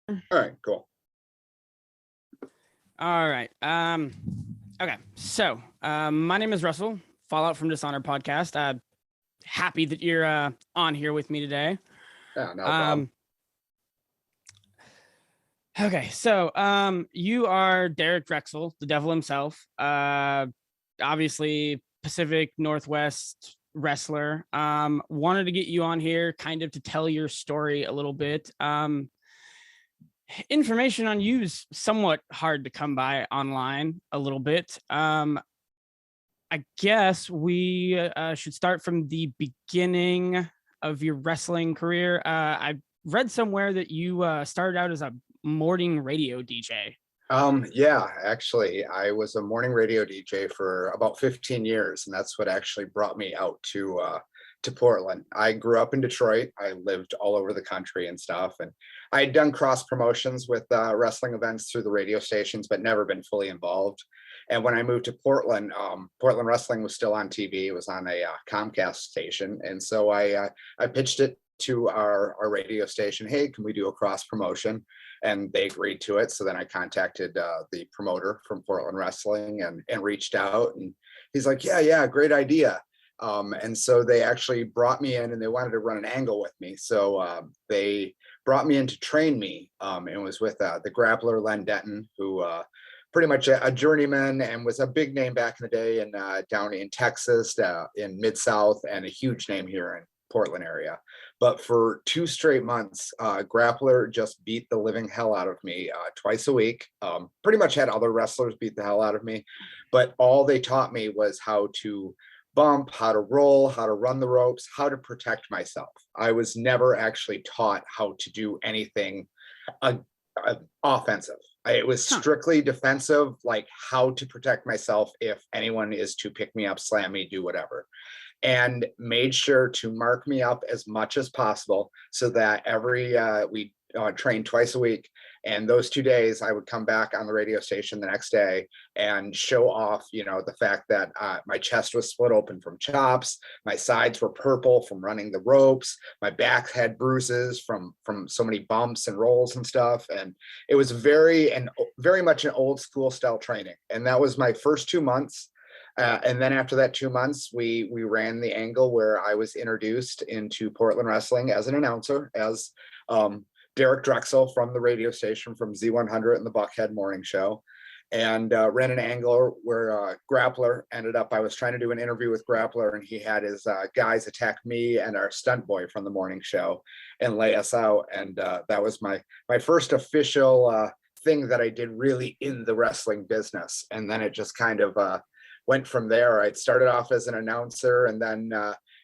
All right, cool. All right. Okay. So, my name is Russell, Fallout from Dishonored podcast. Happy that you're on here with me today. Yeah, no problem. Okay. So, you are Derek Drexel, the devil himself. Obviously Pacific Northwest wrestler. Wanted to get you on here kind of to tell your story a little bit. Information on you is somewhat hard to come by online a little bit. I guess we should start from the beginning of your wrestling career. I read somewhere that you started out as a morning radio DJ. Yeah, actually, I was a morning radio DJ for about 15 years, and that's what actually brought me out to Portland. I grew up in Detroit. I lived all over the country and stuff, and I had done cross promotions with wrestling events through the radio stations, but never been fully involved. And when I moved to Portland, Portland wrestling was still on TV. It was on a Comcast station, and so I pitched it to our radio station. Hey, can we do a cross promotion? And they agreed to it. So then I contacted the promoter from Portland Wrestling and reached out, and he's like, yeah, great idea. And so they actually brought me in, and they wanted to run an angle with me. So they brought me in to train me, and was with the grappler Len Denton, who pretty much a journeyman and was a big name back in the day and down in Texas, in Mid-South, and a huge name here in Portland area. But for 2 straight months, grappler just beat the living hell out of me twice a week. Pretty much had other wrestlers beat the hell out of me, but all they taught me was how to bump, how to roll, how to run the ropes, how to protect myself. I was never actually taught how to do anything offensive. It was strictly defensive, like how to protect myself if anyone is to pick me up, slam me, do whatever. And made sure to mark me up as much as possible so that we trained twice a week. And those 2 days I would come back on the radio station the next day and show off, the fact that my chest was split open from chops, my sides were purple from running the ropes, my back had bruises from so many bumps and rolls and stuff. And it was very much an old school style training. And that was my first 2 months. And then after that 2 months, we ran the angle where I was introduced into Portland wrestling as an announcer, as Derek Drexel from the radio station from Z100 and the Buckhead Morning Show, and ran an angle where Grappler ended up. I was trying to do an interview with Grappler, and he had his guys attack me and our stunt boy from the morning show and lay us out. And that was my first official thing that I did really in the wrestling business. And then it just kind of went from there. I started off as an announcer, and then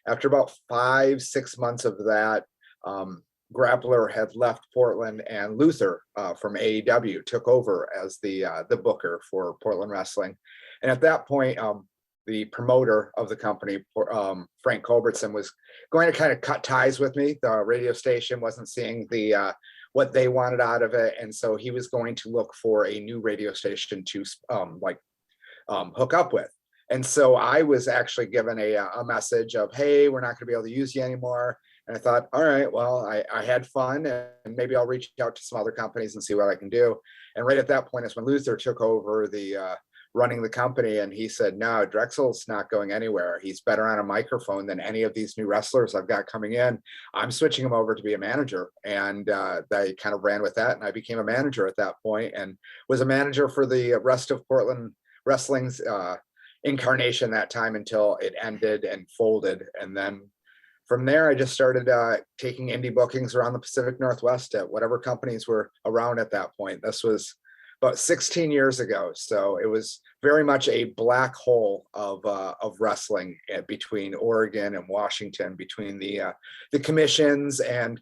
after about 5-6 months of that, Grappler had left Portland, and Luther from AEW took over as the booker for Portland Wrestling. And at that point, the promoter of the company, Frank Culbertson, was going to kind of cut ties with me. The radio station wasn't seeing what they wanted out of it, and so he was going to look for a new radio station to hook up with. And so I was actually given a message of, hey, we're not going to be able to use you anymore. And I thought, all right, well, I had fun, and maybe I'll reach out to some other companies and see what I can do. And right at that point is when Luther took over the running the company, and he said, no, Drexel's not going anywhere. He's better on a microphone than any of these new wrestlers I've got coming in. I'm switching him over to be a manager. And I kind of ran with that, and I became a manager at that point and was a manager for the rest of Portland Wrestling's incarnation that time until it ended and folded. And then from there, I just started taking indie bookings around the Pacific Northwest at whatever companies were around at that point. This was about 16 years ago. So it was very much a black hole of wrestling between Oregon and Washington, between the commissions and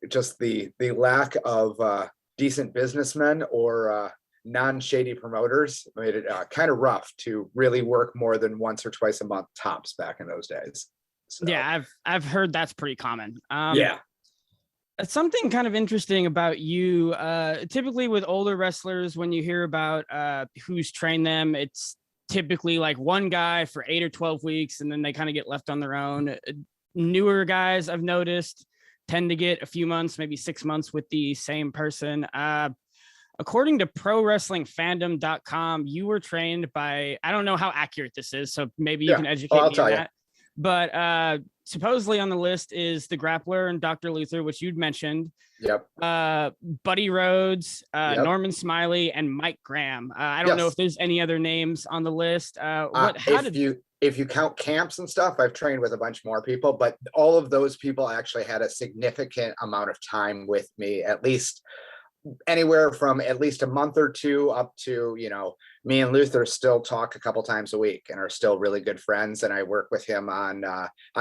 just the lack of decent businessmen or non-shady promoters made it kind of rough to really work more than once or twice a month tops back in those days. So, yeah, I've heard that's pretty common. Yeah. Something kind of interesting about you, typically with older wrestlers, when you hear about who's trained them, it's typically like one guy for 8 or 12 weeks, and then they kind of get left on their own. Newer guys, I've noticed, tend to get a few months, maybe 6 months with the same person. According to prowrestlingfandom.com, you were trained by, I don't know how accurate this is, so maybe you can educate I'll me tell on you. that. But supposedly on the list is the Grappler and Dr. Luther, which you'd mentioned. Yep. Buddy Rhodes, Yep. Norman Smiley, and Mike Graham. I don't know if there's any other names on the list. If you count camps and stuff, I've trained with a bunch more people, but all of those people actually had a significant amount of time with me, at least anywhere from at least a month or two up to, me and Luther still talk a couple times a week and are still really good friends. And I work with him on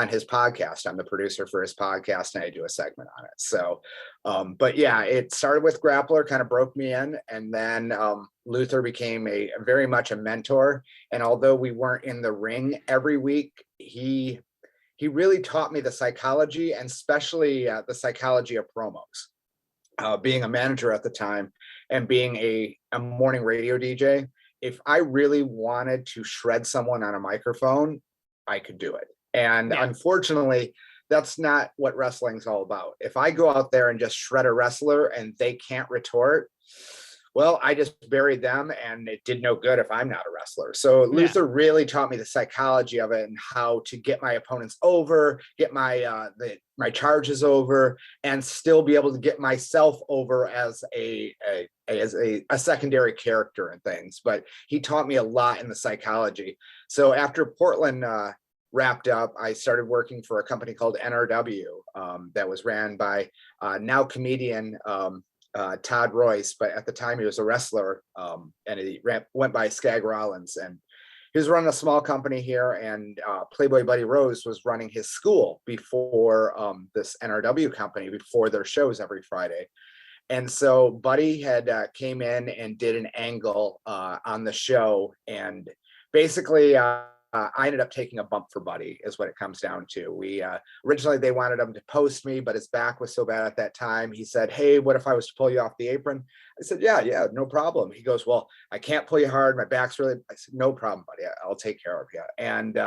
his podcast. I'm the producer for his podcast and I do a segment on it. So, but yeah, it started with Grappler, kind of broke me in. And then Luther became very much a mentor. And although we weren't in the ring every week, he really taught me the psychology, and especially the psychology of promos. Being a manager at the time and being a morning radio DJ, if I really wanted to shred someone on a microphone, I could do it. And unfortunately, that's not what wrestling's all about. If I go out there and just shred a wrestler and they can't retort, well, I just buried them and it did no good if I'm not a wrestler. So Luther really taught me the psychology of it and how to get my opponents over, get my charges over, and still be able to get myself over as a secondary character and things. But he taught me a lot in the psychology. So after Portland wrapped up, I started working for a company called NRW that was ran by now comedian Todd Royce, but at the time he was a wrestler, and he went by Skag Rollins, and he was running a small company here, and Playboy Buddy Rose was running his school before this NRW company, before their shows every Friday. And so Buddy had came in and did an angle on the show, and basically I ended up taking a bump for Buddy, is what it comes down to. We originally they wanted him to post me, but his back was so bad at that time. He said, "Hey, what if I was to pull you off the apron?" I said, "Yeah, no problem." He goes, "Well, I can't pull you hard. My back's really." I said, "No problem, Buddy. I'll take care of you." And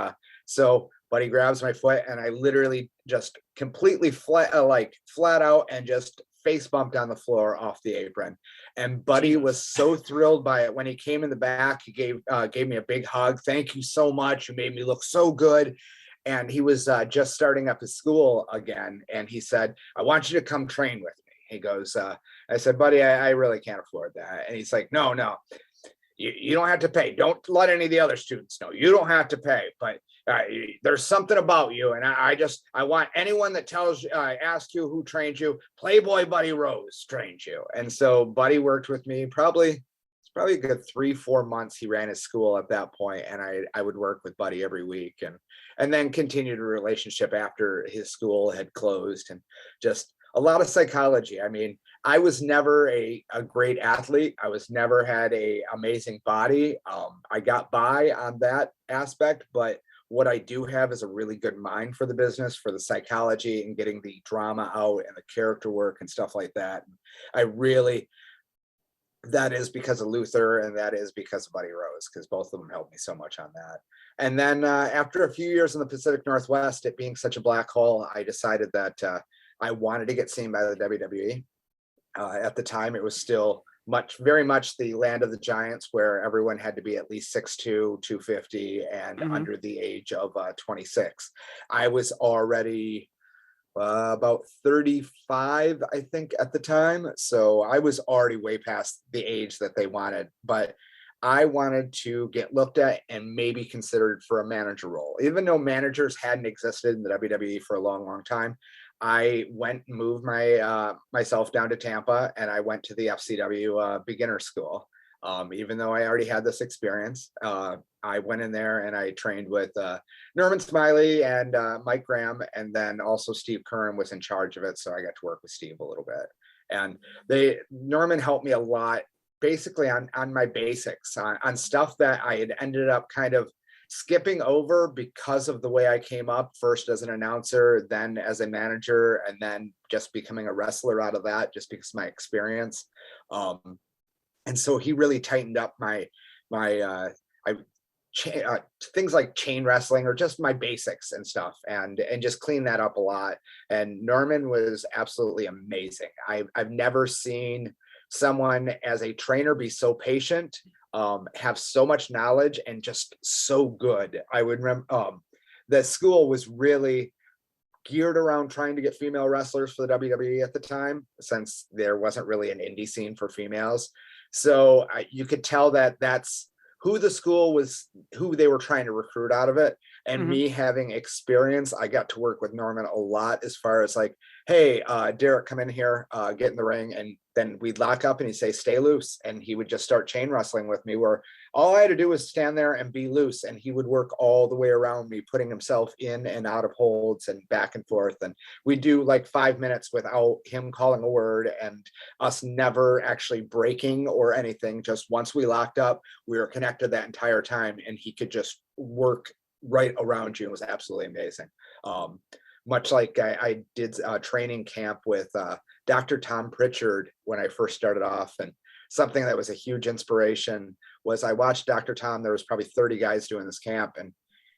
so Buddy grabs my foot, and I literally just completely flat out and just face bumped on the floor off the apron. And Buddy was so thrilled by it. When he came in the back, he gave me a big hug. "Thank you so much. You made me look so good." And he was just starting up his school again. And he said, "I want you to come train with me." He goes, I said, "Buddy, I really can't afford that." And he's like, "No, you don't have to pay. Don't let any of the other students know. You don't have to pay, but there's something about you. And I want anyone that asks you who trained you, Playboy Buddy Rose trained you." And so Buddy worked with me probably a good 3-4 months. He ran his school at that point, and I would work with Buddy every week, and then continued a relationship after his school had closed, and just a lot of psychology. I mean, I was never a great athlete. I was never had a amazing body. I got by on that aspect, but what I do have is a really good mind for the business, for the psychology and getting the drama out and the character work and stuff like that. That is because of Luther, and that is because of Buddy Rose, because both of them helped me so much on that. And then after a few years in the Pacific Northwest, it being such a black hole, I decided that I wanted to get seen by the WWE. At the time, it was still very much the land of the giants, where everyone had to be at least 6'2", 250, and under the age of 26. I was already about 35, I think, at the time. So I was already way past the age that they wanted, but I wanted to get looked at and maybe considered for a manager role. Even though managers hadn't existed in the WWE for a long, long time, I went and moved myself down to Tampa, and I went to the FCW beginner school. Even though I already had this experience, I went in there and I trained with Norman Smiley and Mike Graham, and then also Steve Curran was in charge of it, so I got to work with Steve a little bit. And Norman helped me a lot, basically on my basics, on stuff that I had ended up kind of skipping over because of the way I came up, first as an announcer, then as a manager, and then just becoming a wrestler out of that, just because of my experience. And so he really tightened up I things like chain wrestling or just my basics and stuff, and just clean that up a lot. And Norman was absolutely amazing. I've never seen someone as a trainer be so patient, have so much knowledge, and just so good. I would remember the school was really geared around trying to get female wrestlers for the WWE at the time, since there wasn't really an indie scene for females. So you could tell that that's who the school was, who they were trying to recruit out of it. And me having experience, I got to work with Norman a lot as far as like, hey, Derek, come in here, get in the ring. And then we'd lock up and he'd say, stay loose. And he would just start chain wrestling with me, where all I had to do was stand there and be loose. And he would work all the way around me, putting himself in and out of holds and back and forth. And we'd do like 5 minutes without him calling a word, and us never actually breaking or anything. Just once we locked up, we were connected that entire time, and he could just work right around you. It was absolutely amazing. Much like I did a training camp with Dr. Tom Pritchard when I first started off, and something that was a huge inspiration was I watched Dr. Tom. There was probably 30 guys doing this camp, and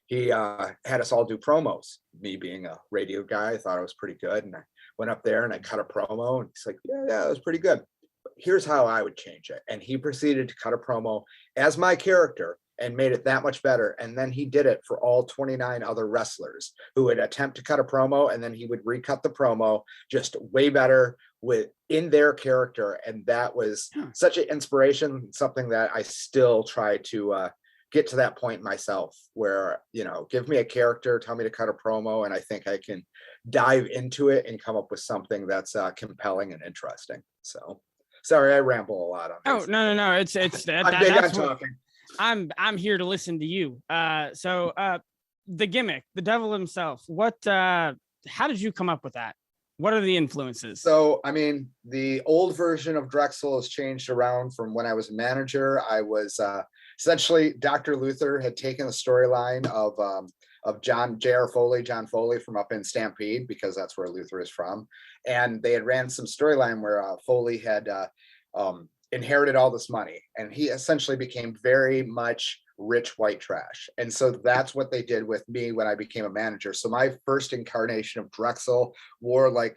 he had us all do promos. Me being a radio guy, I thought it was pretty good, and I went up there and I cut a promo, and he's like, yeah, it was pretty good. But here's how I would change it. And he proceeded to cut a promo as my character and made it that much better. And then he did it for all 29 other wrestlers who would attempt to cut a promo, and then he would recut the promo just way better in their character. And that was such an inspiration, something that I still try to get to that point myself, where, give me a character, tell me to cut a promo, and I think I can dive into it and come up with something that's compelling and interesting. So sorry, I ramble a lot on Oh, this. no. It's I'm big on talking. I'm here to listen to you. So the gimmick, the devil himself, how did you come up with that? What are the influences? So, I mean, the old version of Drexel has changed around from when I was a manager. I was essentially, Dr. Luther had taken the storyline of John Foley from up in Stampede, because that's where Luther is from. And they had ran some storyline where Foley had inherited all this money, and he essentially became very much rich white trash. And so that's what they did with me when I became a manager. So my first incarnation of Drexel wore like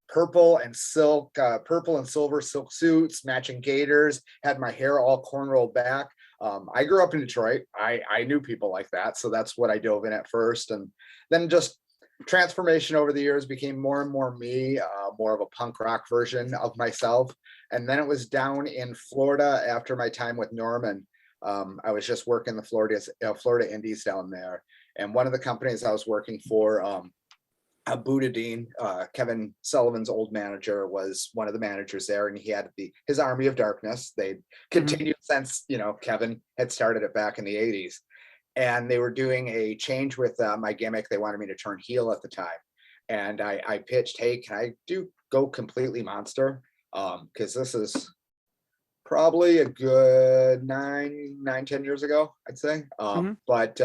purple and silver silk suits, matching gaiters, had my hair all corn rolled back. I grew up in Detroit. I knew people like that. So that's what I dove in at first. And then just transformation over the years became more and more me, more of a punk rock version of myself. And then it was down in Florida after my time with Norman. I was just working the Florida Indies down there. And one of the companies I was working for, Boudadine, Kevin Sullivan's old manager, was one of the managers there, and he had his Army of Darkness. They continued since, Kevin had started it back in the 80s. And they were doing a change with my gimmick. They wanted me to turn heel at the time. And I pitched, hey, can I go completely monster? Because this is probably a good 10 years ago, I'd say. But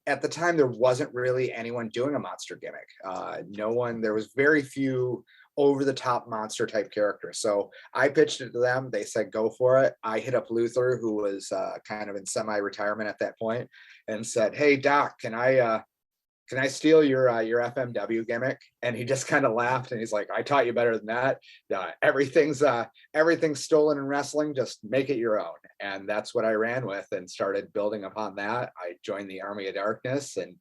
at the time, there wasn't really anyone doing a monster gimmick. There was very few over the top monster type characters. So I pitched it to them. They said, go for it. I hit up Luther, who was kind of in semi-retirement at that point, and said, hey, Doc, can I steal your FMW gimmick? And he just kind of laughed, and he's like, I taught you better than that. Everything's stolen in wrestling. Just make it your own. And that's what I ran with and started building upon that. I joined the Army of Darkness, and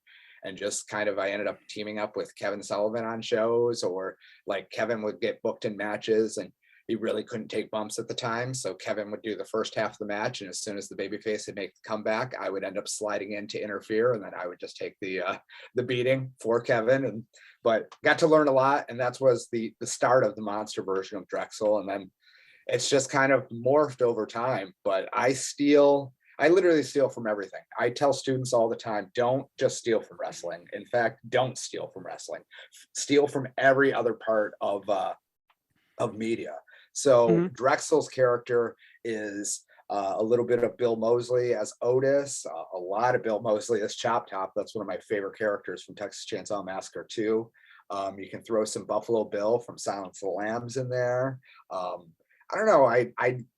just kind of, I ended up teaming up with Kevin Sullivan on shows, or like Kevin would get booked in matches, and he really couldn't take bumps at the time. So Kevin would do the first half of the match, and as soon as the babyface would make the comeback, I would end up sliding in to interfere, and then I would just take the beating for Kevin. But got to learn a lot, and that was the start of the monster version of Drexel. And then it's just kind of morphed over time. But I literally steal from everything. I tell students all the time, don't just steal from wrestling. In fact, don't steal from wrestling. Steal from every other part of media. So Drexel's character is a little bit of Bill Moseley as Otis, a lot of Bill Moseley as Chop Top. That's one of my favorite characters from Texas Chainsaw Massacre 2. You can throw some Buffalo Bill from Silence of the Lambs in there. I don't know. I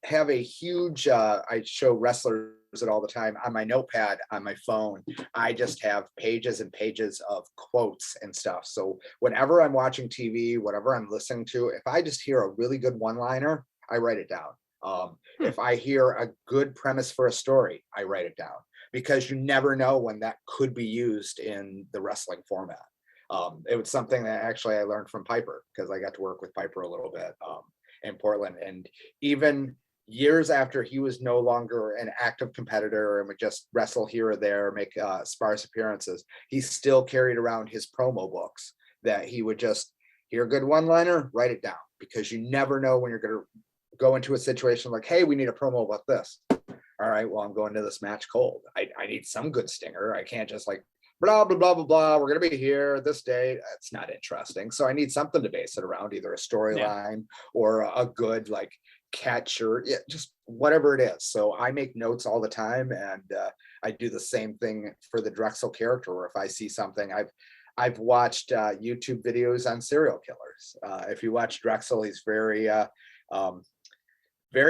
have a huge I show wrestlers it all the time on my notepad on my phone. I just have pages and pages of quotes and stuff. So whenever I'm watching TV, whatever I'm listening to, if I just hear a really good one-liner, I write it down. Hmm. If I hear a good premise for a story, I write it down, because you never know when that could be used in the wrestling format. It was something that actually I learned from Piper, because I got to work with Piper a little bit in Portland. And even years after he was no longer an active competitor and would just wrestle here or there, make sparse appearances, he still carried around his promo books that he would just hear a good one-liner, write it down, because you never know when you're going to go into a situation like, hey, we need a promo about this. All right, well, I'm going to this match cold. I need some good stinger. I can't just like blah, blah, blah, blah, blah. We're going to be here this day. It's not interesting. So I need something to base it around, either a Yeah. storyline or a good like catch, or yeah, just whatever it is. So I make notes all the time, and I do the same thing for the Drexel character. Or if I see something, I've watched YouTube videos on serial killers. If you watch Drexel, he's very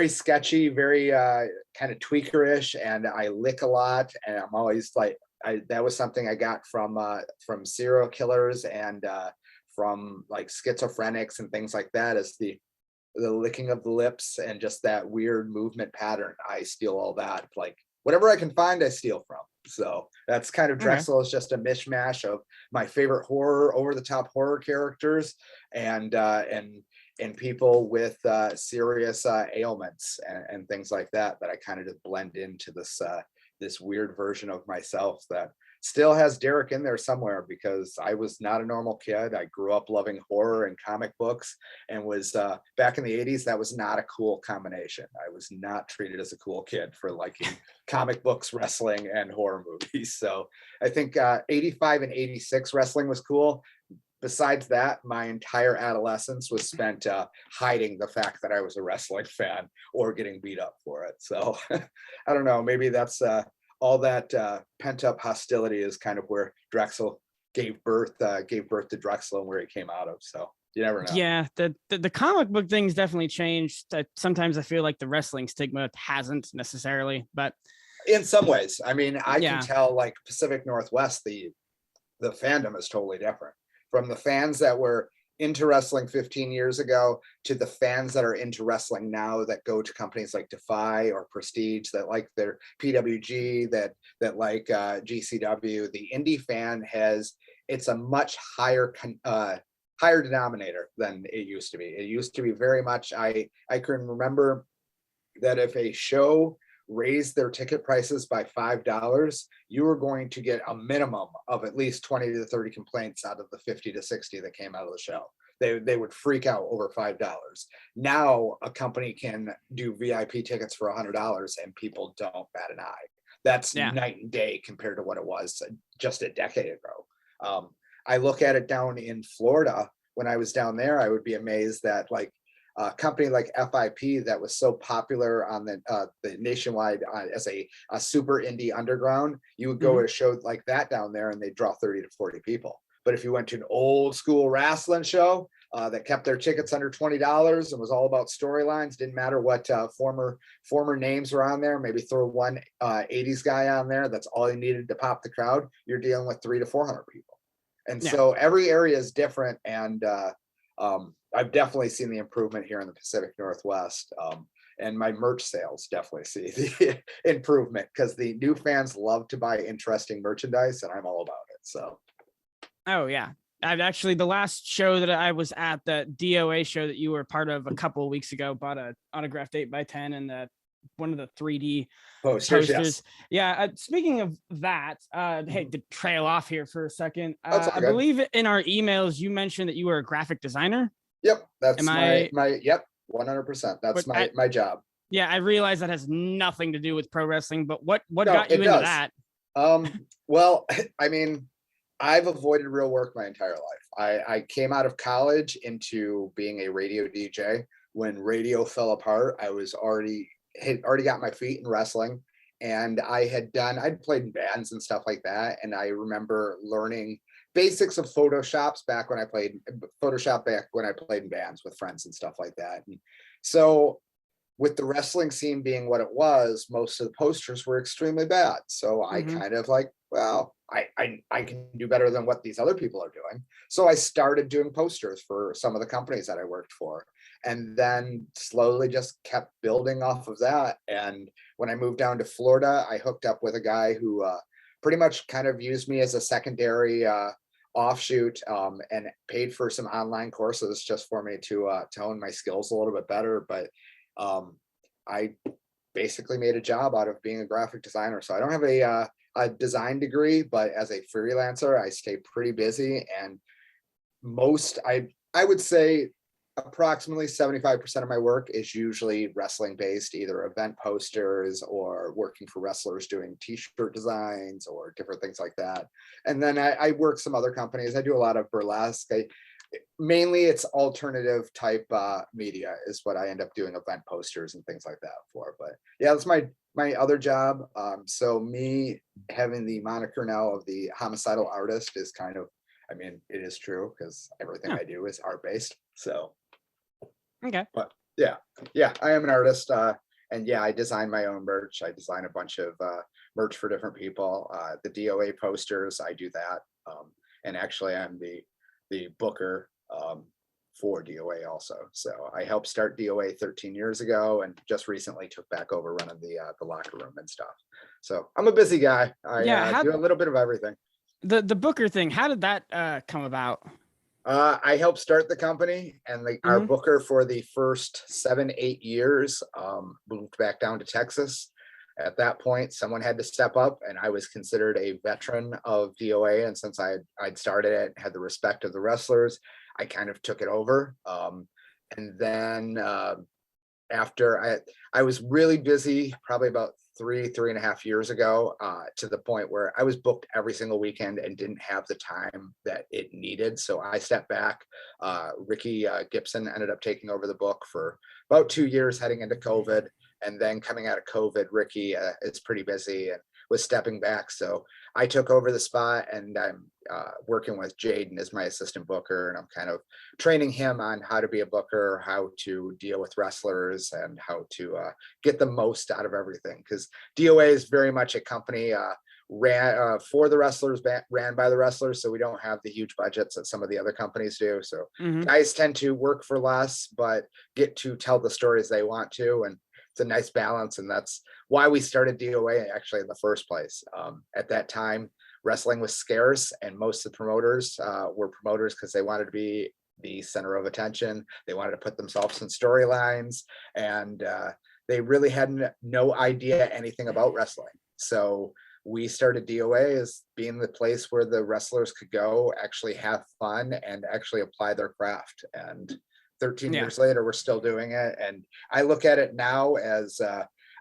sketchy, very kind of tweakerish, and I lick a lot, and I'm always like, that was something I got from serial killers and from like schizophrenics and things like that, is the licking of the lips and just that weird movement pattern. I steal all that, like whatever I can find, I steal from. So that's kind of Okay. Drexel, is just a mishmash of my favorite horror, over the top horror characters, and people with serious ailments and things like that I kind of just blend into this weird version of myself that still has Derek in there somewhere, because I was not a normal kid. I grew up loving horror and comic books, and was back in the 80s, that was not a cool combination. I was not treated as a cool kid for liking comic books, wrestling, and horror movies. So I think 85 and 86 wrestling was cool. Besides that, my entire adolescence was spent hiding the fact that I was a wrestling fan or getting beat up for it. So I don't know, maybe that's all that pent up hostility is kind of where Drexel gave birth to Drexel, and where he came out of. So you never know. Yeah, the comic book things definitely changed. Sometimes I feel like the wrestling stigma hasn't necessarily, but In some ways, I mean, I can yeah. tell like Pacific Northwest, the fandom is totally different from the fans that were into wrestling 15 years ago to the fans that are into wrestling now, that go to companies like Defy or Prestige, that like their PWG, that like GCW. The indie fan it's a much higher higher denominator than it used to be. It used to be very much, I can remember that if a show raised their ticket prices by $5, you were going to get a minimum of at least 20 to 30 complaints out of the 50 to 60 that came out of the show. They would freak out over $5. Now a company can do VIP tickets for $100 and people don't bat an eye. That's Yeah. night and day compared to what it was just a decade ago. I look at it down in Florida. When I was down there, I would be amazed that like a company like FIP that was so popular on the nationwide as a super indie underground, you would go Mhm. to a show like that down there and they draw 30 to 40 people. But if you went to an old school wrestling show that kept their tickets under $20 and was all about storylines, didn't matter what former names were on there, maybe throw one 80s guy on there, that's all you needed to pop the crowd, you're dealing with 300 to 400 people. And Yeah. so every area is different, and I've definitely seen the improvement here in the Pacific Northwest. And my merch sales definitely see the improvement, because the new fans love to buy interesting merchandise, and I'm all about it. So, Oh yeah. I've actually, the last show that I was at, the DOA show that you were part of a couple of weeks ago, bought a autographed 8x10 and one of the 3D posters, posters. yes. Yeah. Speaking of that, hey, to trail off here for a second, That's all I good. believe in our emails you mentioned that you were a graphic designer. Yep, Am that's I? yep, 100%. That's What? my job. Yeah, I realize that has nothing to do with pro wrestling, but what No, got you it into does. that? Well, I mean, I've avoided real work my entire life. I came out of college into being a radio DJ. When radio fell apart, I had already got my feet in wrestling, and I'd played in bands and stuff like that. And I remember learning basics of Photoshop back when I played in bands with friends and stuff like that. And so with the wrestling scene being what it was, most of the posters were extremely bad. So I Hmm. kind of like, well, I can do better than what these other people are doing. So I started doing posters for some of the companies that I worked for, and then slowly just kept building off of that. And when I moved down to Florida, I hooked up with a guy who pretty much kind of used me as a secondary offshoot, and paid for some online courses just for me to hone my skills a little bit better. But I basically made a job out of being a graphic designer. So I don't have a design degree, but as a freelancer, I stay pretty busy. And I would say approximately 75% of my work is usually wrestling based, either event posters or working for wrestlers doing t-shirt designs or different things like that. And then I work some other companies. I do a lot of burlesque. Mainly it's alternative type media is what I end up doing, event posters and things like that for. But yeah, that's my other job. So me having the moniker now of the homicidal artist is kind of, I mean, it is true because everything Yeah. I do is art based. So, Okay. but yeah, I am an artist. And yeah, I design my own merch. I design a bunch of merch for different people. The DOA posters, I do that. And actually, I'm the booker for DOA also. So I helped start DOA 13 years ago, and just recently took back over running the locker room and stuff. So I'm a busy guy. I Yeah. How do a little bit of everything. the Booker thing? How did that come about? I helped start the company, and our Hmm. booker for the first 7, 8 years moved back down to Texas. At that point, someone had to step up, and I was considered a veteran of DOA. And since I'd started it, had the respect of the wrestlers, I kind of took it over. And then after I was really busy, probably about 3.5 years ago, to the point where I was booked every single weekend and didn't have the time that it needed. So I stepped back. Ricky Gibson ended up taking over the book for about 2 years heading into COVID. And then coming out of COVID, Ricky is pretty busy and was stepping back. So I took over the spot, and I'm working with Jaden as my assistant booker. And I'm kind of training him on how to be a booker, how to deal with wrestlers, and how to get the most out of everything. Because DOA is very much a company ran for the wrestlers, ran by the wrestlers. So we don't have the huge budgets that some of the other companies do. So Hmm. guys tend to work for less, but get to tell the stories they want to. And it's a nice balance. And that's why we started DOA actually in the first place. At that time, wrestling was scarce, and most of the promoters were promoters because they wanted to be the center of attention. They wanted to put themselves in storylines, and they really had no idea anything about wrestling. So we started DOA as being the place where the wrestlers could go, actually have fun, and actually apply their craft. And 13 Yeah. years later, we're still doing it. And I look at it now as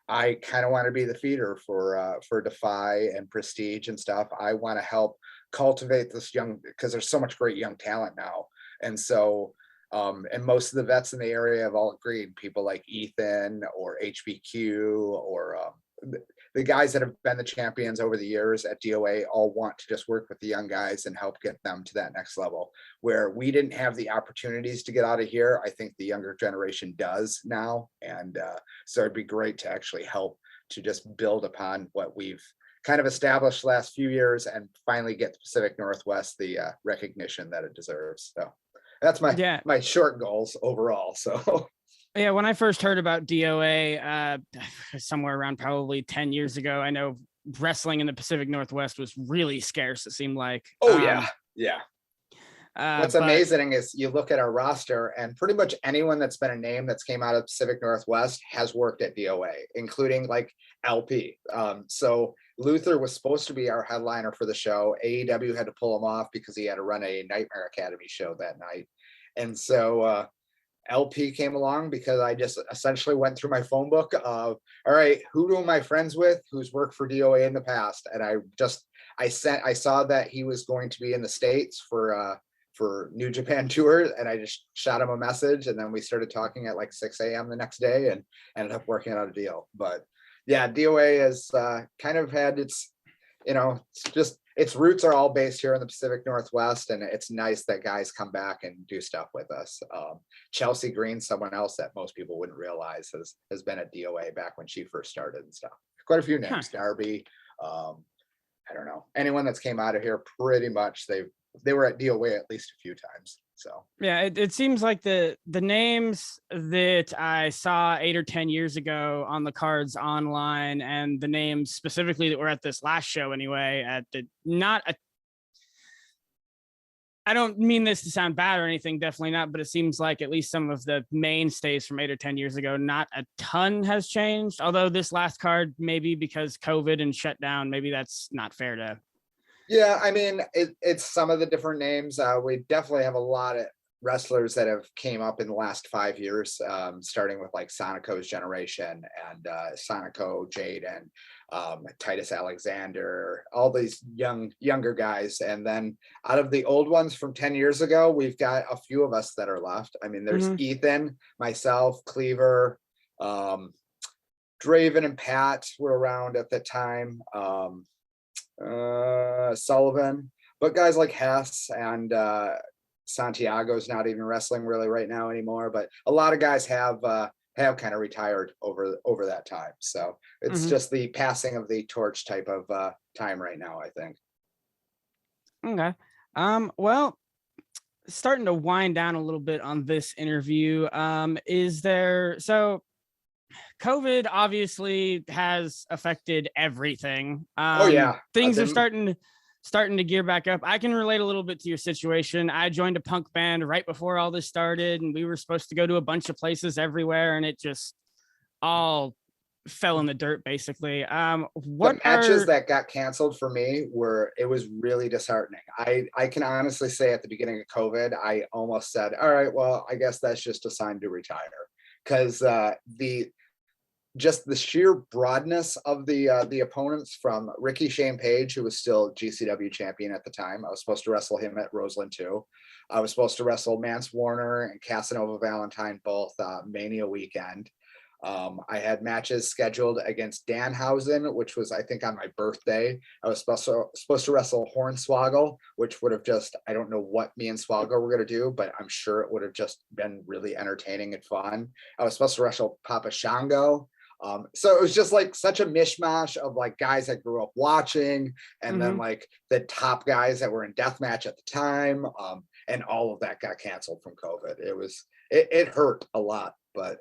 I kind of want to be the feeder for Defy and Prestige and stuff. I want to help cultivate this young, because there's so much great young talent now. And so and most of the vets in the area have all agreed, people like Ethan or HBQ or the guys that have been the champions over the years at DOA all want to just work with the young guys and help get them to that next level. Where we didn't have the opportunities to get out of here, I think the younger generation does now. And so it'd be great to actually help to just build upon what we've kind of established the last few years and finally get the Pacific Northwest the recognition that it deserves. So that's Yeah. my short goals overall. So Yeah, when I first heard about DOA, somewhere around probably 10 years ago, I know wrestling in the Pacific Northwest was really scarce, it seemed like. oh yeah. What's But amazing is you look at our roster, and pretty much anyone that's been a name that's came out of Pacific Northwest has worked at DOA, including like LP. So Luther was supposed to be our headliner for the show. AEW had to pull him off because he had to run a Nightmare Academy show that night. And so LP came along because I just essentially went through my phone book of, all right, who am I friends with who's worked for DOA in the past? And I saw that he was going to be in the States for New Japan tour, and I just shot him a message, and then we started talking at like 6 a.m. the next day and ended up working out a deal. But yeah, DOA has kind of had it's its roots are all based here in the Pacific Northwest, and it's nice that guys come back and do stuff with us. Chelsea Green, someone else that most people wouldn't realize has been at DOA back when she first started and stuff. Quite a few names. Darby. I don't know, anyone that's came out of here, pretty much they were at DOA at least a few times. So yeah, it seems like the names that I saw 8 or 10 years ago on the cards online, and the names specifically that were at this last show anyway, at the not a I don't mean this to sound bad or anything, definitely not, but it seems like at least some of the mainstays from 8 or 10 years ago, not a ton has changed. Although this last card, maybe because COVID and shutdown, maybe that's not fair to. yeah, I mean, it's some of the different names. We definitely have a lot of wrestlers that have came up in the last 5 years, starting with like Sonico's generation and Sonico, Jade, and Titus Alexander, all these younger guys. And then out of the old ones from 10 years ago, we've got a few of us that are left. I mean, there's Ethan, myself, Cleaver, Draven and Pat were around at the time. Sullivan, but guys like Hess and Santiago's not even wrestling really right now anymore, but a lot of guys have kind of retired over that time. So it's just the passing of the torch type of time right now, I think. Okay. Well, starting to wind down a little bit on this interview. So COVID obviously has affected everything. Oh yeah, Things are starting to gear back up. I can relate a little bit to your situation. I joined a punk band right before all this started, and we were supposed to go to a bunch of places everywhere, and it just all fell in the dirt basically. The matches that got canceled for me it was really disheartening. I can honestly say at the beginning of COVID, I almost said, all right, well, I guess that's just a sign to retire, because just the sheer broadness of the opponents, from Ricky Shane Page, who was still GCW champion at the time. I was supposed to wrestle him at Roseland too. I was supposed to wrestle Mance Warner and Casanova Valentine both Mania weekend. I had matches scheduled against Danhausen, which was, I think, on my birthday. I was supposed to wrestle Hornswoggle, which would have just, I don't know what me and Swoggle were going to do, but I'm sure it would have just been really entertaining and fun. I was supposed to wrestle Papa Shango. So it was just like such a mishmash of like guys I grew up watching, and then like the top guys that were in deathmatch at the time. And all of that got canceled from COVID. It hurt a lot, but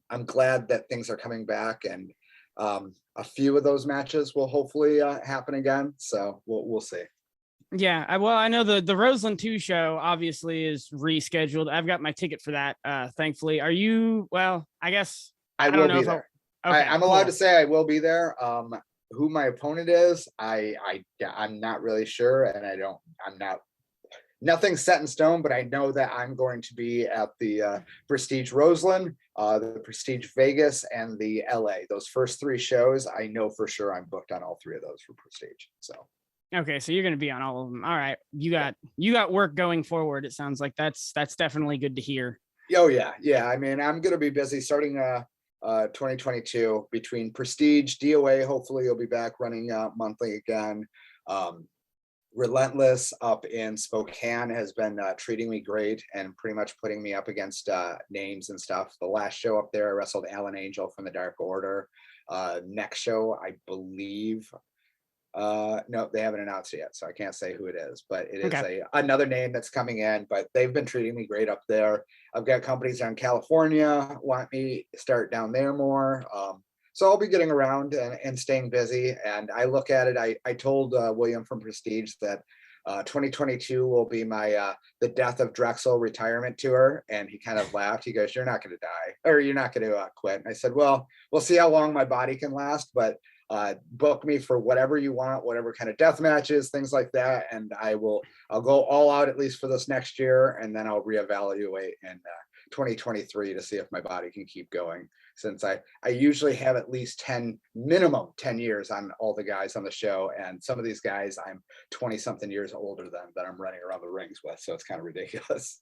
I'm glad that things are coming back, and a few of those matches will hopefully happen again. So we'll see. Yeah, I know the Roseland 2 show obviously is rescheduled. I've got my ticket for that, thankfully. Are you? Well, I guess I will be there. Okay, I'm allowed to say I will be there. Who my opponent is, I'm not really sure, and nothing's set in stone, but I know that I'm going to be at the Prestige Roseland, the Prestige Vegas, and the LA. Those first 3 shows, I know for sure I'm booked on all 3 of those for Prestige. So okay, so you're going to be on all of them. All right, you got work going forward. It sounds like that's definitely good to hear. Oh yeah. I mean, I'm going to be busy starting 2022 between Prestige, DOA. Hopefully you'll be back running monthly again. Relentless up in Spokane has been treating me great and pretty much putting me up against names and stuff. The last show up there, I wrestled Alan Angel from the Dark Order. Next show, I believe, no, they haven't announced it yet, so I can't say who it is, but it is another name that's coming in. But they've been treating me great up there. I've got companies down in California want me to start down there more. So I'll be getting around and staying busy. And I look at it, I told William from Prestige that 2022 will be my the Death of Drexel retirement tour. And he kind of laughed. He goes, "You're not going to die, or you're not going to quit." And I said, "Well, we'll see how long my body can last, but book me for whatever you want, whatever kind of death matches, things like that. And I'll go all out at least for this next year. And then I'll reevaluate in 2023 to see if my body can keep going, since I usually have at least minimum 10 years on all the guys on the show. And some of these guys I'm 20 something years older than that I'm running around the rings with. So it's kind of ridiculous."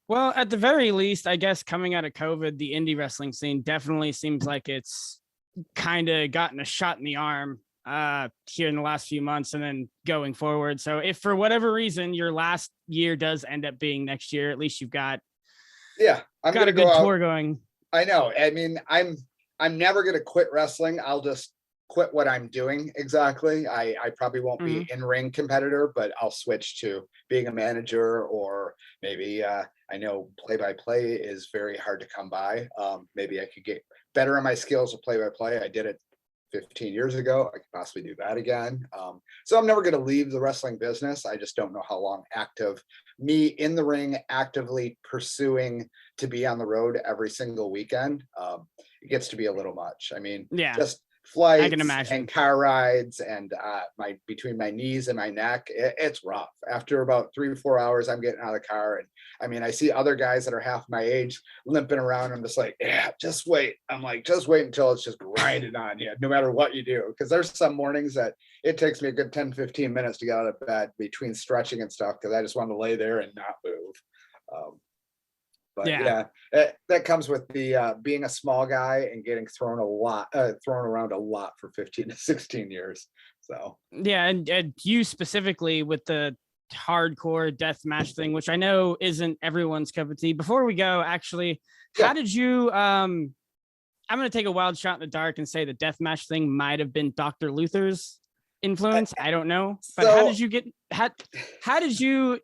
Well, at the very least, I guess coming out of COVID, the indie wrestling scene definitely seems like it's kind of gotten a shot in the arm here in the last few months and then going forward. So if for whatever reason your last year does end up being next year, at least you've got I'm got gonna a good go out. tour going. I know. I mean, I'm never gonna quit wrestling. I'll just quit what I'm doing exactly. I probably won't be in-ring competitor, but I'll switch to being a manager, or maybe I know play-by-play is very hard to come by. Maybe I could get better in my skills of play-by-play. I did it 15 years ago. I could possibly do that again. So I'm never going to leave the wrestling business. I just don't know how long me in the ring actively pursuing to be on the road every single weekend. It gets to be a little much. I mean, just I can flights imagine. and car rides and between my knees and my neck, it's rough. After about 3 or 4 hours, I'm getting out of the car, and I mean, I see other guys that are half my age limping around. I'm just like, yeah, just wait. I'm like, just wait until it's just grinding on you, no matter what you do. Because there's some mornings that it takes me a good 10-15 minutes to get out of bed between stretching and stuff, because I just want to lay there and not move. But yeah, that comes with the being a small guy and getting thrown around a lot for 15 to 16 years. So yeah, and you specifically with the hardcore death match thing, which I know isn't everyone's cup of tea. Before we go, actually, how did you? I'm going to take a wild shot in the dark and say the death match thing might have been Dr. Luther's influence. I don't know, but how did you get? How did you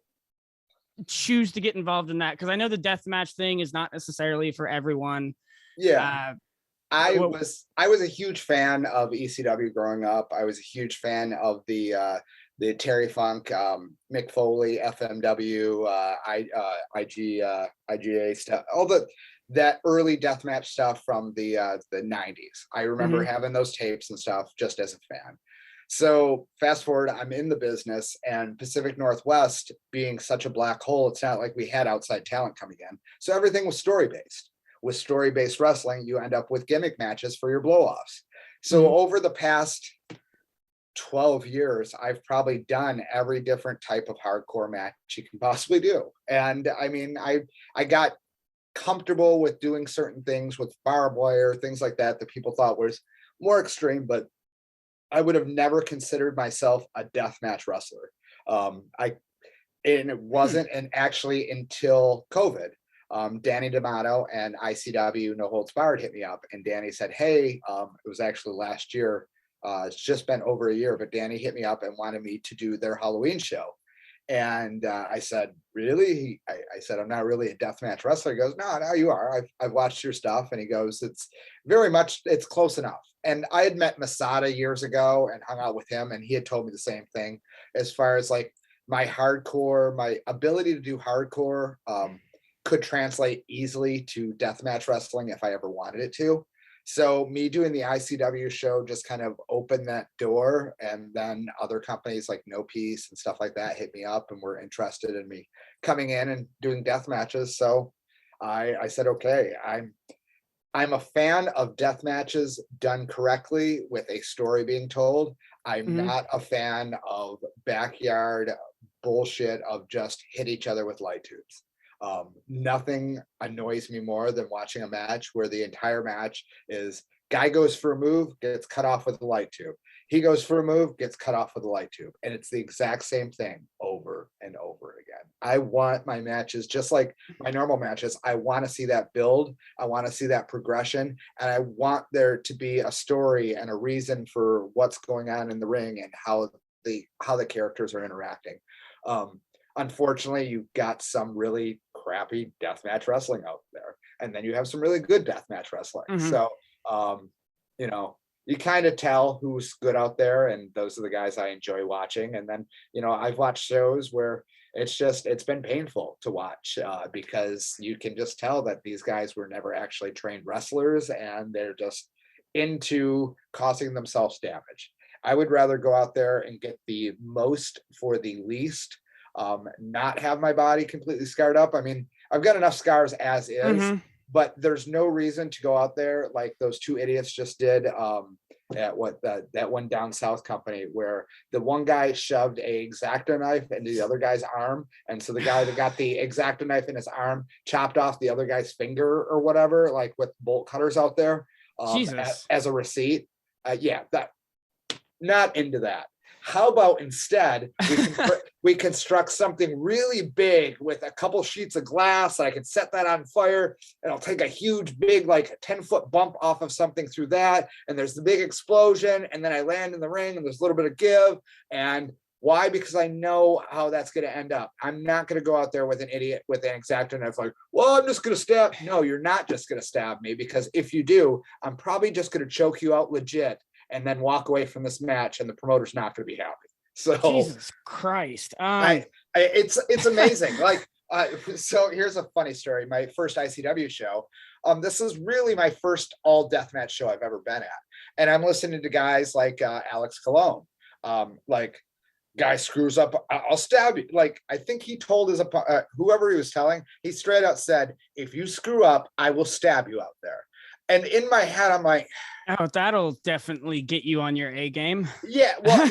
choose to get involved in that? Because I know the death match thing is not necessarily for everyone. I was a huge fan of ECW growing up. I was a huge fan of the Terry Funk, Mick Foley, FMW, IGA stuff, all that early deathmatch stuff from the 90s. I remember having those tapes and stuff just as a fan. So fast forward, I'm in the business, and Pacific Northwest being such a black hole, it's not like we had outside talent coming in. So everything was story-based. With story-based wrestling, you end up with gimmick matches for your blow-offs. So over the past 12 years, I've probably done every different type of hardcore match you can possibly do. And I mean, I got comfortable with doing certain things with barbed wire, things like that people thought was more extreme, but I would have never considered myself a deathmatch wrestler. And it wasn't actually until COVID. Danny D'Amato and ICW No Holds Barred hit me up, and Danny said, hey, it was actually last year. It's just been over a year, but Danny hit me up and wanted me to do their Halloween show. And I said, really? I said, I'm not really a deathmatch wrestler. He goes, no, you are. I've watched your stuff. And he goes, it's close enough. And I had met Masada years ago and hung out with him, and he had told me the same thing as far as like my ability to do hardcore could translate easily to deathmatch wrestling if I ever wanted it to. So me doing the ICW show just kind of opened that door, and then other companies like No Peace and stuff like that hit me up and were interested in me coming in and doing death matches. So I said, okay, I'm a fan of death matches done correctly with a story being told. I'm not a fan of backyard bullshit of just hit each other with light tubes. Nothing annoys me more than watching a match where the entire match is guy goes for a move, gets cut off with a light tube. He goes for a move, gets cut off with a light tube. And it's the exact same thing over and over again. I want my matches, just like my normal matches, I want to see that build. I want to see that progression. And I want there to be a story and a reason for what's going on in the ring and how the characters are interacting. Unfortunately, you've got some really crappy deathmatch wrestling out there, and then you have some really good deathmatch wrestling. So, you kind of tell who's good out there, and those are the guys I enjoy watching. And then, I've watched shows where it's been painful to watch because you can just tell that these guys were never actually trained wrestlers, and they're just into causing themselves damage. I would rather go out there and get the most for the least. Not have my body completely scarred up. I mean, I've got enough scars as is, but there's no reason to go out there like those two idiots just did at that one down south company, where the one guy shoved a X-Acto knife into the other guy's arm, and so the guy that got the X-Acto knife in his arm chopped off the other guy's finger or whatever, like with bolt cutters out there, Jesus. as a receipt. not into that. How about instead we construct something really big with a couple sheets of glass, and I can set that on fire, and I'll take a huge big like 10-foot bump off of something through that, and there's the big explosion, and then I land in the ring and there's a little bit of give. And why? Because I know how that's going to end up. I'm not going to go out there with an idiot with an X-Acto knife like, well, I'm just going to stab. No, you're not just going to stab me, because if you do, I'm probably just going to choke you out legit and then walk away from this match, and the promoter's not going to be happy. So Jesus Christ. it's amazing. Like, so here's a funny story. My first ICW show, this is really my first all deathmatch show I've ever been at. And I'm listening to guys like Alex Colon, like, guy screws up, I'll stab you. Like, I think he told his whoever he was telling, he straight out said, if you screw up, I will stab you out there. And in my head, I'm like, oh, that'll definitely get you on your A game. yeah. Well,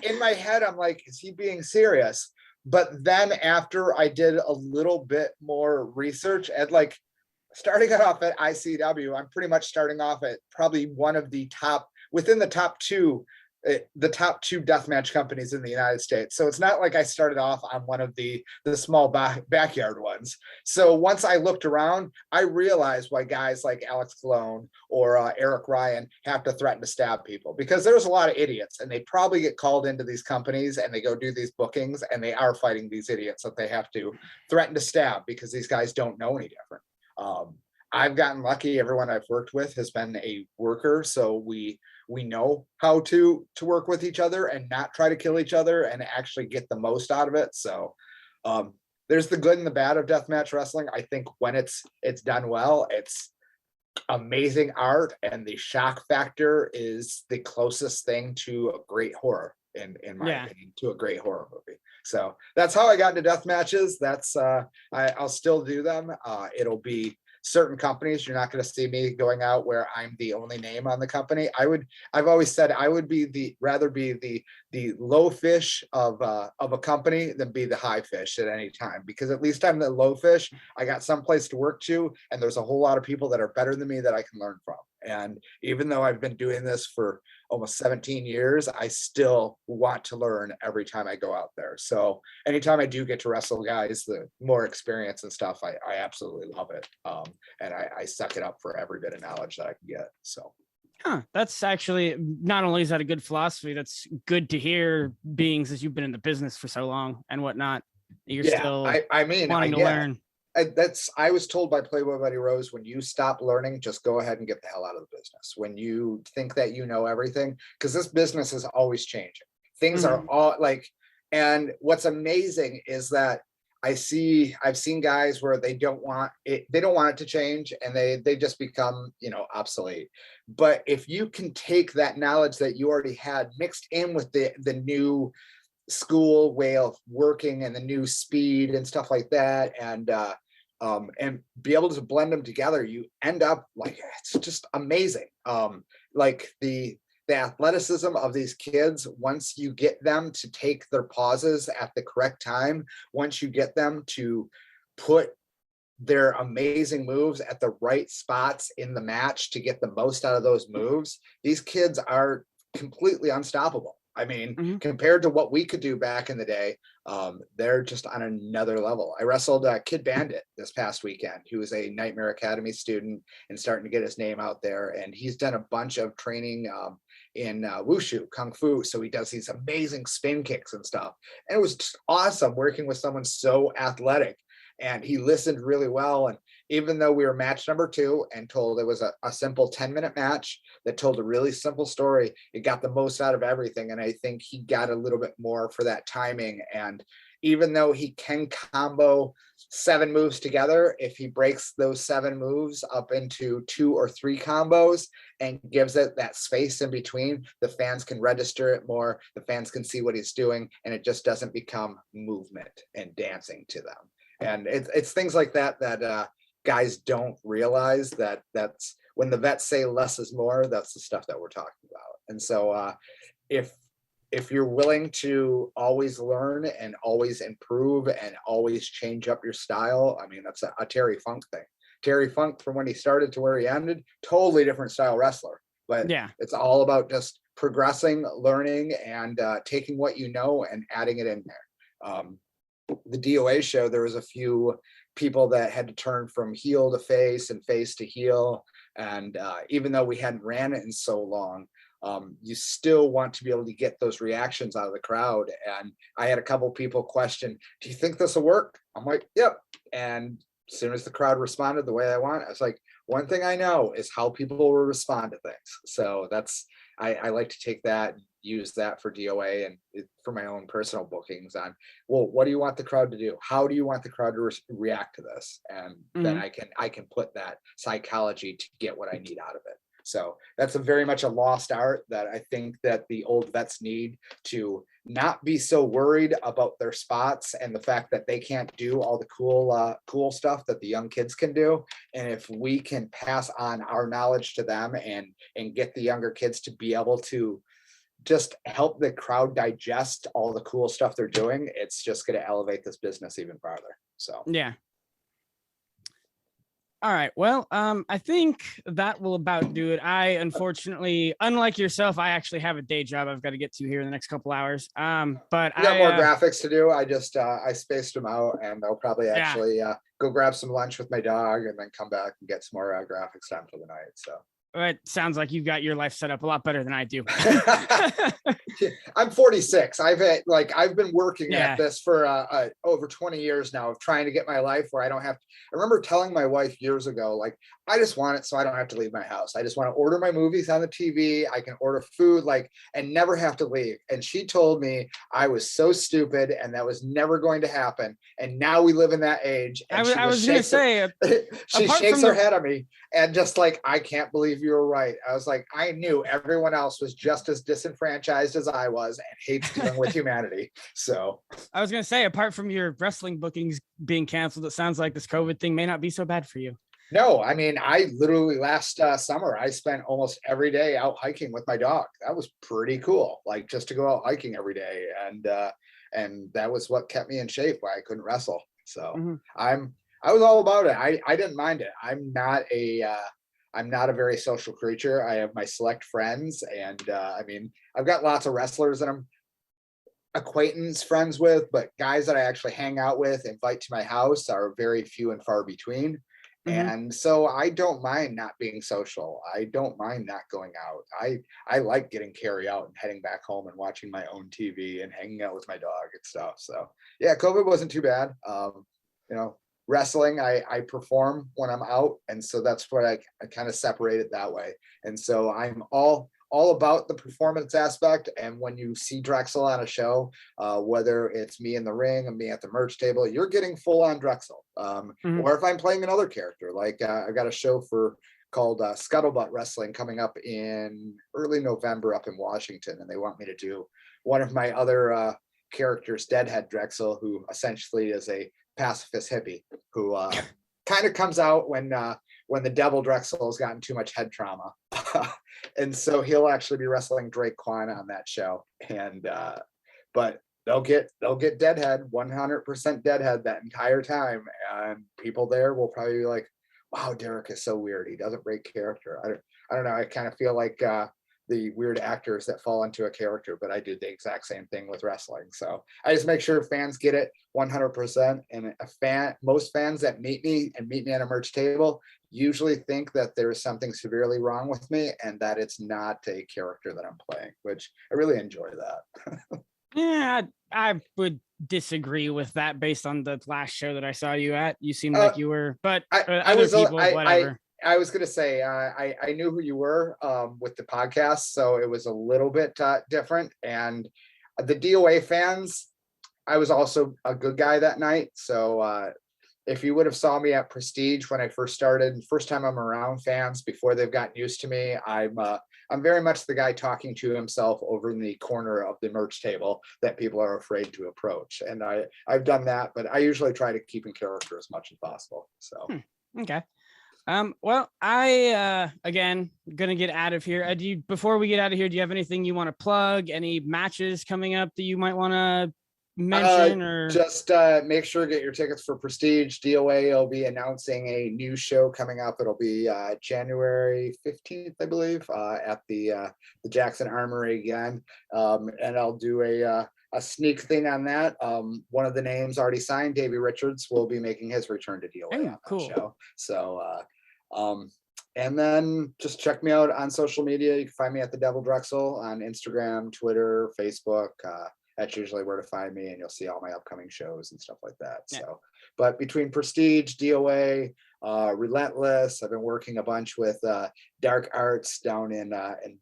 in my head, I'm like, is he being serious? But then after I did a little bit more research, and like starting it off at ICW, I'm pretty much starting off at probably one of the top, within the top two deathmatch companies in the United States. So it's not like I started off on one of the small backyard ones. So once I looked around, I realized why guys like Alex Colon or Eric Ryan have to threaten to stab people, because there's a lot of idiots, and they probably get called into these companies and they go do these bookings, and they are fighting these idiots that they have to threaten to stab because these guys don't know any different. I've gotten lucky. Everyone I've worked with has been a worker, so we know how to work with each other and not try to kill each other and actually get the most out of it. So there's the good and the bad of deathmatch wrestling. I think when it's done well, it's amazing art, and the shock factor is the closest thing to a great horror in my opinion, to a great horror movie. So that's how I got into death matches. That's I'll still do them. It'll be certain companies. You're not going to see me going out where I'm the only name on the company. I've always said I would rather be the low fish of a company than be the high fish at any time, because at least I'm the low fish. I got someplace to work to, and there's a whole lot of people that are better than me that I can learn from. And even though I've been doing this for almost 17 years, I still want to learn every time I go out there. So anytime I do get to wrestle guys, the more experience and stuff, I absolutely love it. And I suck it up for every bit of knowledge that I can get. So. That's actually, not only is that a good philosophy, that's good to hear, being since you've been in the business for so long and whatnot. You're still wanting to learn. I was told by Playboy Buddy Rose, when you stop learning, just go ahead and get the hell out of the business. When you think that you know everything, because this business is always changing. Things are all like, and what's amazing is that I've seen guys where they don't want it to change, and they just become, obsolete. But if you can take that knowledge that you already had mixed in with the new school way of working and the new speed and stuff like that, and be able to blend them together, you end up like, it's just amazing. Like the athleticism of these kids, once you get them to take their pauses at the correct time, once you get them to put their amazing moves at the right spots in the match to get the most out of those moves, these kids are completely unstoppable. I mean, compared to what we could do back in the day, they're just on another level. I wrestled Kid Bandit this past weekend. He was a Nightmare Academy student and starting to get his name out there. And he's done a bunch of training in wushu, kung fu. So he does these amazing spin kicks and stuff. And it was just awesome working with someone so athletic. And he listened really well. And even though we were match number 2 and told it was a simple 10-minute match that told a really simple story, it got the most out of everything. And I think he got a little bit more for that timing. And even though he can combo 7 moves together, if he breaks those 7 moves up into 2 or 3 combos and gives it that space in between, the fans can register it more, the fans can see what he's doing, and it just doesn't become movement and dancing to them. And it's things like that guys don't realize, that's when the vets say less is more, that's the stuff that we're talking about. And so if you're willing to always learn and always improve and always change up your style, I mean, that's a Terry Funk thing. Terry Funk, from when he started to where he ended, totally different style wrestler. But it's all about just progressing, learning, and taking what you know and adding it in there. The DOA show, there was a few people that had to turn from heel to face and face to heel. And even though we hadn't ran it in so long, you still want to be able to get those reactions out of the crowd. And I had a couple people question, do you think this will work? I'm like, yep. And as soon as the crowd responded the way I want, I was like, one thing I know is how people will respond to things. So that's, I like to take that, use that for DOA and for my own personal bookings on, well, what do you want the crowd to do? How do you want the crowd to react to this? And then I can put that psychology to get what I need out of it. So that's a very much a lost art that I think that the old vets need to not be so worried about their spots and the fact that they can't do all the cool stuff that the young kids can do. And if we can pass on our knowledge to them and get the younger kids to be able to just help the crowd digest all the cool stuff they're doing, it's just going to elevate this business even farther. So yeah. All right. Well, I think that will about do it. I unfortunately, unlike yourself, I actually have a day job I've got to get to here in the next couple hours. But I got more graphics to do. I just I spaced them out, and I'll probably actually go grab some lunch with my dog and then come back and get some more graphics done for the night. So it sounds like you've got your life set up a lot better than I do. I'm 46. I've been working at this for over 20 years now of trying to get my life where I don't have to. I remember telling my wife years ago, like, I just want it so I don't have to leave my house. I just want to order my movies on the TV. I can order food, and never have to leave. And she told me I was so stupid and that was never going to happen. And now we live in that age. And I was going to say, she shakes her head at me and just like, I can't believe you were right. I was like, I knew everyone else was just as disenfranchised as I was and hates dealing with humanity. So I was going to say, apart from your wrestling bookings being canceled, it sounds like this COVID thing may not be so bad for you. No, I mean, I literally last summer, I spent almost every day out hiking with my dog. That was pretty cool. Like just to go out hiking every day. And that was what kept me in shape why I couldn't wrestle. So I was all about it. I didn't mind it. I'm not a very social creature. I have my select friends. And I mean, I've got lots of wrestlers that I'm acquaintance friends with, but guys that I actually hang out with, invite to my house are very few and far between. And so I don't mind not being social. I don't mind not going out. I like getting carry out and heading back home and watching my own TV and hanging out with my dog and stuff. So yeah, COVID wasn't too bad. Wrestling, I perform when I'm out. And so that's what I kind of separate it that way. And so I'm all about the performance aspect. And when you see Drexel on a show, whether it's me in the ring and me at the merch table, you're getting full on Drexel. Or if I'm playing another character, like I got a show called Scuttlebutt Wrestling coming up in early November up in Washington. And they want me to do one of my other characters, Deadhead Drexel, who essentially is a pacifist hippie who kind of comes out when the devil Drexel has gotten too much head trauma. And so he'll actually be wrestling Drake Quan on that show. And but they'll get Deadhead, 100% Deadhead that entire time. And people there will probably be like, wow, Derek is so weird. He doesn't break character. I don't know. I kind of feel like the weird actors that fall into a character, but I do the exact same thing with wrestling. So I just make sure fans get it 100%. And most fans that meet me at a merch table usually think that there is something severely wrong with me and that it's not a character that I'm playing, which I really enjoy that. Yeah, I would disagree with that based on the last show that I saw you at. You seemed like you were, but whatever. I was going to say, I knew who you were with the podcast, so it was a little bit different. And the DOA fans, I was also a good guy that night. So if you would have saw me at Prestige when I first started, first time I'm around fans before they've gotten used to me, I'm very much the guy talking to himself over in the corner of the merch table that people are afraid to approach. And I've done that, but I usually try to keep in character as much as possible. So okay. Well, I again gonna get out of here. Before we get out of here, do you have anything you want to plug? Any matches coming up that you might want to mention or? Just make sure to get your tickets for Prestige. DOA will be announcing a new show coming up. It'll be January 15th, I believe, at the Jackson Armory again. And I'll do a sneak thing on that. One of the names already signed, Davey Richards, will be making his return to DOA on that Cool. show. So, and then just check me out on social media. You can find me at the Devil Drexel on Instagram, Twitter, Facebook. That's usually where to find me, and you'll see all my upcoming shows and stuff like that. Yeah. So, but between Prestige, DOA, Relentless, I've been working a bunch with Dark Arts down in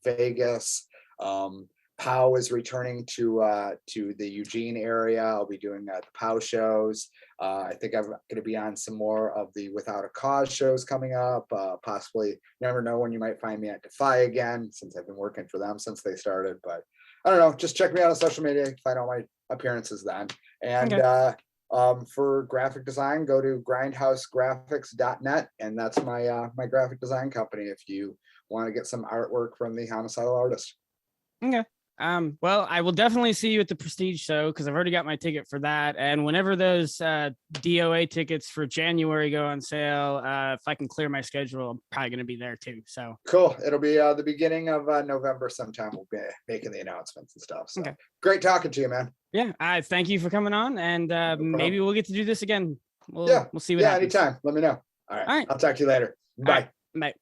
Vegas. POW is returning to the Eugene area. I'll be doing the POW shows. I think I'm going to be on some more of the Without a Cause shows coming up. Possibly, never know when you might find me at Defy again, since I've been working for them since they started. But I don't know. Just check me out on social media. You can find all my appearances then. And for graphic design, go to grindhousegraphics.net, and that's my my graphic design company. If you want to get some artwork from the homicidal artist. Okay. Well, I will definitely see you at the Prestige show because I've already got my ticket for that. And whenever those DOA tickets for January go on sale, if I can clear my schedule, I'm probably going to be there too. So cool. It'll be the beginning of November sometime. We'll be making the announcements and stuff. So great talking to you, man. Yeah, I thank you for coming on, and maybe we'll get to do this again. We'll see what happens. Anytime. Let me know. All right. I'll talk to you later. Bye. Bye.